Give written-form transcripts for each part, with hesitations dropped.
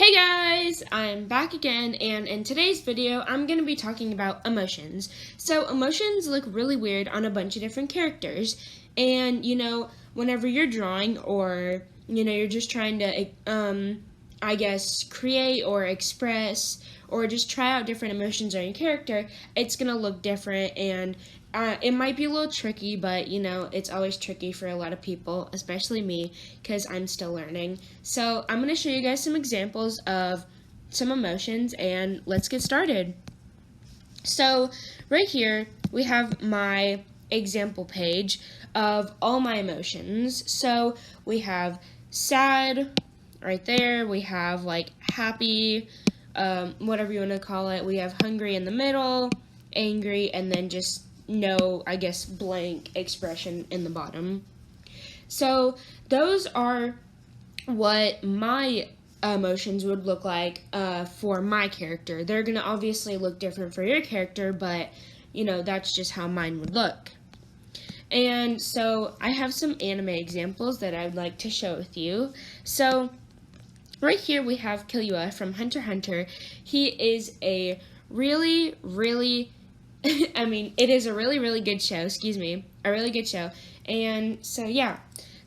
Hey guys, I'm back again, and in today's video I'm going to be talking about emotions. So emotions look really weird on a bunch of different characters, and whenever you're drawing or you're just trying to I guess create or express or just try out different emotions on your character, it's going to look different, and it might be a little tricky, but it's always tricky for a lot of people, especially me, because I'm still learning. So I'm going to show you guys some examples of some emotions, and let's get started. So right here we have my example page of all my emotions. So we have sad right there, we have like happy, whatever you want to call it, we have hungry in the middle, angry, and then just no, I guess, blank expression in the bottom. So those are what my emotions would look like for my character. They're going to obviously look different for your character, but that's just how mine would look. And so I have some anime examples that I'd like to show with you. So right here we have Killua from Hunter x Hunter. He is a really it is a really good show, a really good show. And so, yeah.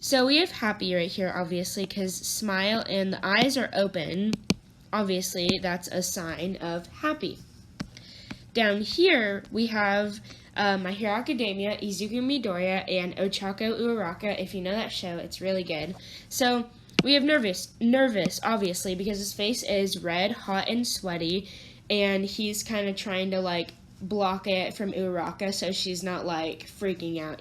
So we have happy right here, obviously, because smile and the eyes are open. Obviously, that's a sign of happy. Down here, we have My Hero Academia, Izuku Midoriya, and Ochako Uraraka. If you know that show, it's really good. So we have nervous, obviously, because his face is red, hot, and sweaty, and he's kind of trying to, block it from Uraraka so she's not, freaking out,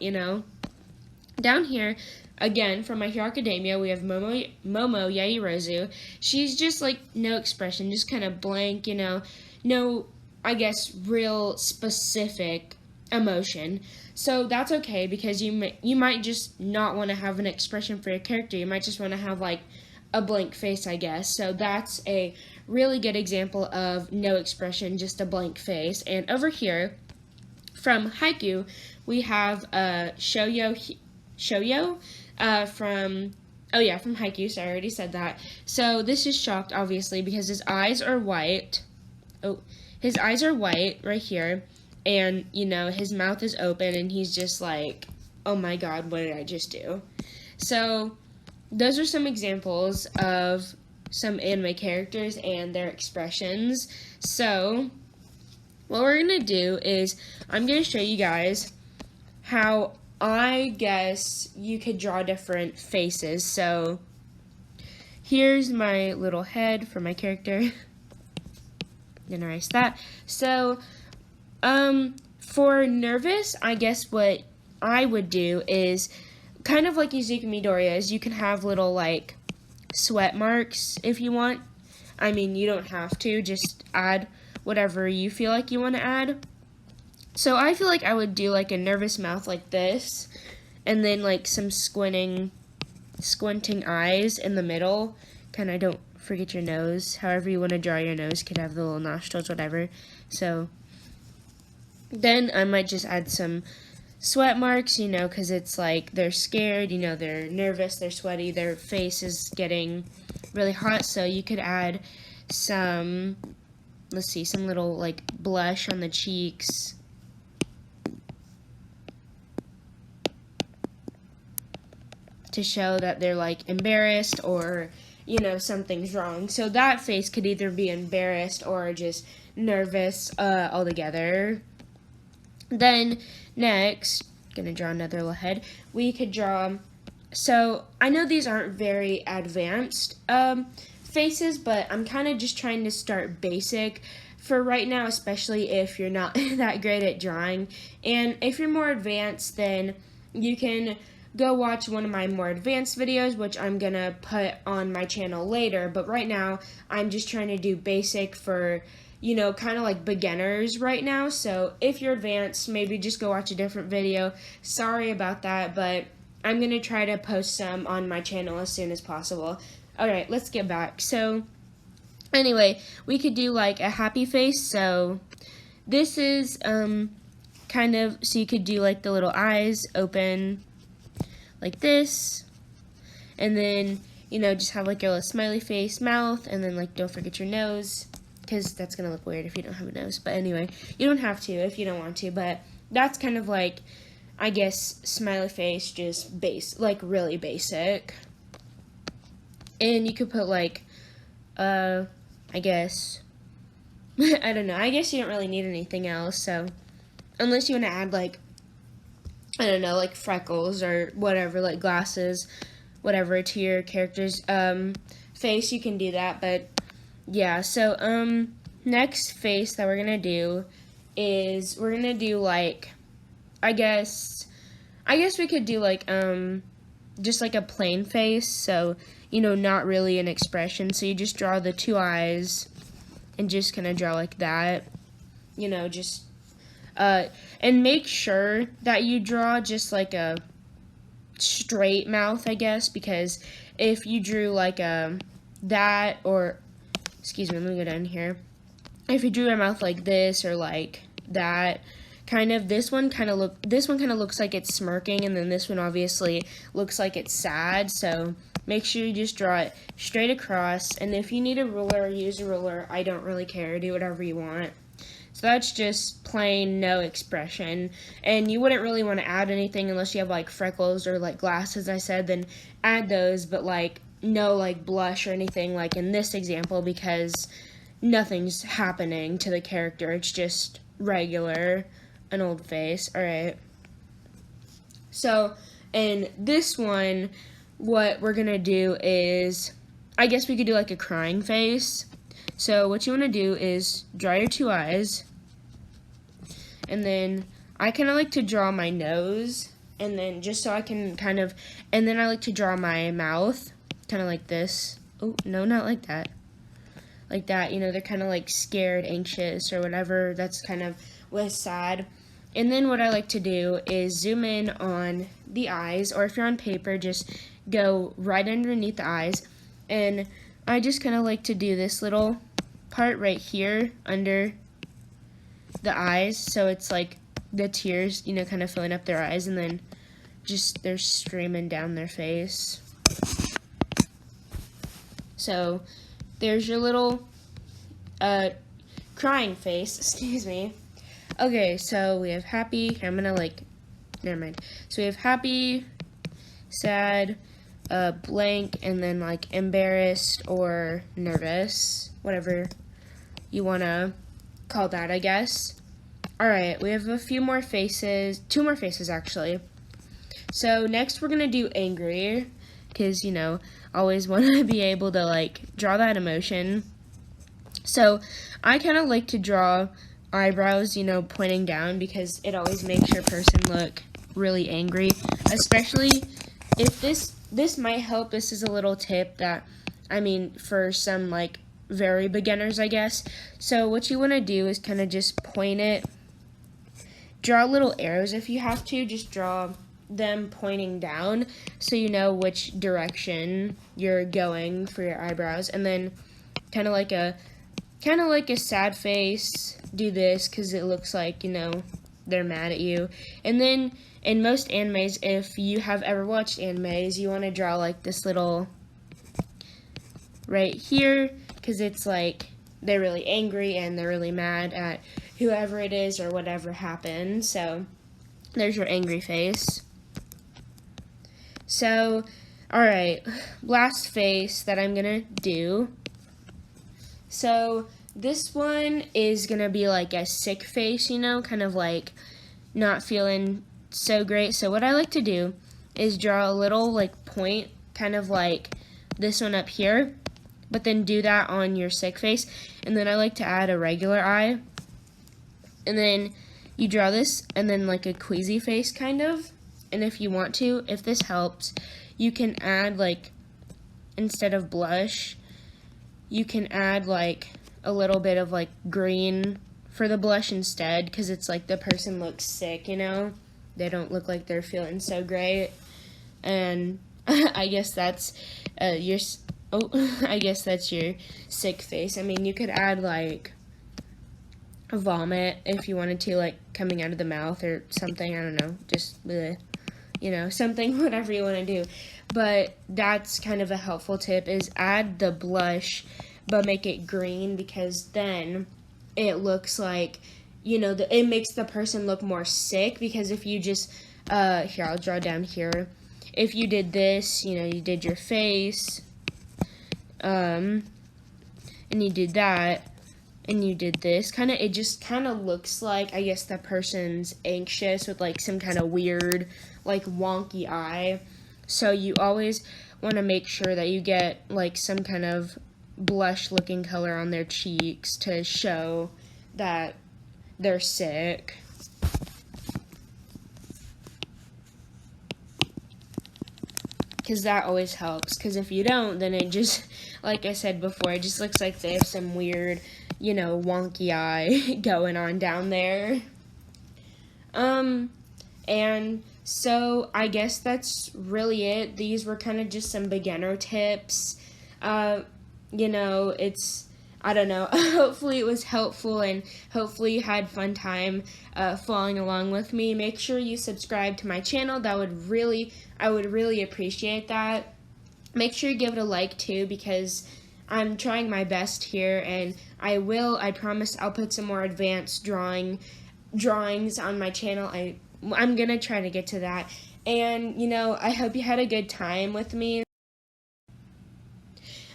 Down here, again, from My Hero Academia, we have Momo Yaoyorozu. She's just, no expression, just kind of blank, no, I guess, real specific emotion. So that's okay, because you might just not want to have an expression for your character. You might just want to have, a blank face, I guess. So that's a really good example of no expression, just a blank face. And over here, from Haikyuu, we have Shoyo from Haikyuu, so I already said that. So this is shocked, obviously, because his eyes are white. Oh, his eyes are white right here, and, his mouth is open, and he's just like, oh my god, what did I just do? So those are some examples of some anime characters and their expressions. So what we're going to do is I'm going to show you guys how I guess you could draw different faces. So here's my little head for my character. Gonna erase that. So for nervous, I guess what I would do is kind of like Izuku Midoriya, you can have little sweat marks if you want. I mean, you don't have to, just add whatever you feel like you want to add. So I feel like I would do a nervous mouth like this, and then some squinting eyes in the middle. Kind of, don't forget your nose. However you want to draw your nose, could have the little nostrils, whatever. So then I might just add some sweat marks, because it's they're scared, they're nervous, they're sweaty, their face is getting really hot. So you could add some, some little blush on the cheeks. To show that they're embarrassed or something's wrong. So that face could either be embarrassed or just nervous altogether. Then next, gonna draw another little head. We could draw, so I know these aren't very advanced faces, but I'm kind of just trying to start basic for right now, especially if you're not that great at drawing. And if you're more advanced, then you can go watch one of my more advanced videos, which I'm gonna put on my channel later. But right now, I'm just trying to do basic for kind of beginners right now. So if you're advanced, maybe just go watch a different video. Sorry about that, but I'm going to try to post some on my channel as soon as possible. Alright, let's get back. So anyway, we could do a happy face. So this is kind of, so you could do the little eyes open like this. And then, you know, just have like your little smiley face, mouth, and then like don't forget your nose, because that's gonna look weird if you don't have a nose. But anyway, you don't have to if you don't want to, but that's kind of like, I guess, smiley face, just like really basic. And you could put like, I guess, I don't know, I guess you don't really need anything else, so, unless you want to add like, I don't know, like freckles or whatever, like glasses, whatever, to your character's face, you can do that. But yeah, so next face that we're gonna do is we're gonna do like, I guess we could do like just like a plain face, so, you know, not really an expression. So you just draw the two eyes and just kind of draw like that, you know, just and make sure that you draw just like a straight mouth, I guess, because if you drew like that, or excuse me, let me go down here. If you drew a mouth like this or like that, kind of, this one kind of looks like it's smirking, and then this one obviously looks like it's sad. So make sure you just draw it straight across, and if you need a ruler, use a ruler. I don't really care, do whatever you want. So that's just plain no expression, and you wouldn't really want to add anything unless you have like freckles or like glasses, I said, then add those, but like no like blush or anything like in this example, because nothing's happening to the character. It's just regular, an old face. Alright, so in this one, what we're gonna do is, I guess we could do like a crying face. So what you want to do is draw your two eyes, and then I kind of like to draw my nose, and then just so I can kind of, and then I like to draw my mouth, kind of like this. Oh, no, not like that. Like that, you know, they're kind of like scared, anxious, or whatever. That's kind of what's sad. And then what I like to do is zoom in on the eyes, or if you're on paper, just go right underneath the eyes, and I just kind of like to do this little part right here under the eyes, so it's like the tears, you know, kind of filling up their eyes, and then just they're streaming down their face. So there's your little crying face, excuse me. Okay, so we have happy, here, I'm gonna like, never mind. So we have happy, sad, blank, and then like embarrassed or nervous, whatever you want to call that, I guess. Alright, we have a few more faces, 2 more faces actually. So next we're going to do angry, because, you know, always want to be able to like draw that emotion. So I kind of like to draw eyebrows, you know, pointing down, because it always makes your person look really angry, especially if this might help. This is a little tip that, I mean, for some like very beginners, I guess. So what you want to do is kind of just point it, draw little arrows if you have to, just draw them pointing down so you know which direction you're going for your eyebrows. And then kind of like a sad face, do this, because it looks like, you know, they're mad at you. And then in most animes, if you have ever watched animes, you want to draw like this little right here, because it's like they're really angry and they're really mad at whoever it is or whatever happened. So there's your angry face. So, alright, last face that I'm gonna do. So this one is gonna be like a sick face, you know, kind of like not feeling so great. So what I like to do is draw a little like point, kind of like this one up here, but then do that on your sick face. And then I like to add a regular eye, and then you draw this, and then like a queasy face kind of. And if you want to, if this helps, you can add like, instead of blush, you can add like a little bit of like green for the blush instead, because it's like the person looks sick, you know, they don't look like they're feeling so great. And I guess that's I guess that's your sick face. I mean, you could add like a vomit if you wanted to, like coming out of the mouth or something, I don't know, just bleh. you know, something, whatever you want to do. But that's kind of a helpful tip, is add the blush but make it green, because then it looks like, you know, it makes the person look more sick. Because if you just, here, I'll draw down here. If you did this, you know, you did your face, and you did that, and you did this, it just kind of looks like, I guess, the person's anxious with like some kind of weird, like wonky eye. So you always want to make sure that you get like some kind of blush looking color on their cheeks to show that they're sick. Because that always helps. Because if you don't, then it just, like I said before, it just looks like they have some weird, you know, wonky eye going on down there. And so I guess that's really it. These were kind of just some beginner tips. You know, I don't know, hopefully it was helpful, and hopefully you had fun time following along with me. Make sure you subscribe to my channel. I would really appreciate that. Make sure you give it a like too, because I'm trying my best here, and I promise I'll put some more advanced drawings on my channel. I'm gonna try to get to that. And, you know, I hope you had a good time with me.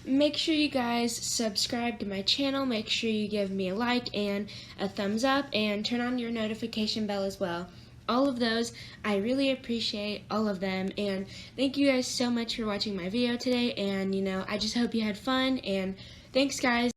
Make sure you guys subscribe to my channel. Make sure you give me a like and a thumbs up, and turn on your notification bell as well. All of those, I really appreciate all of them. And thank you guys so much for watching my video today. And, you know, I just hope you had fun, and thanks, guys.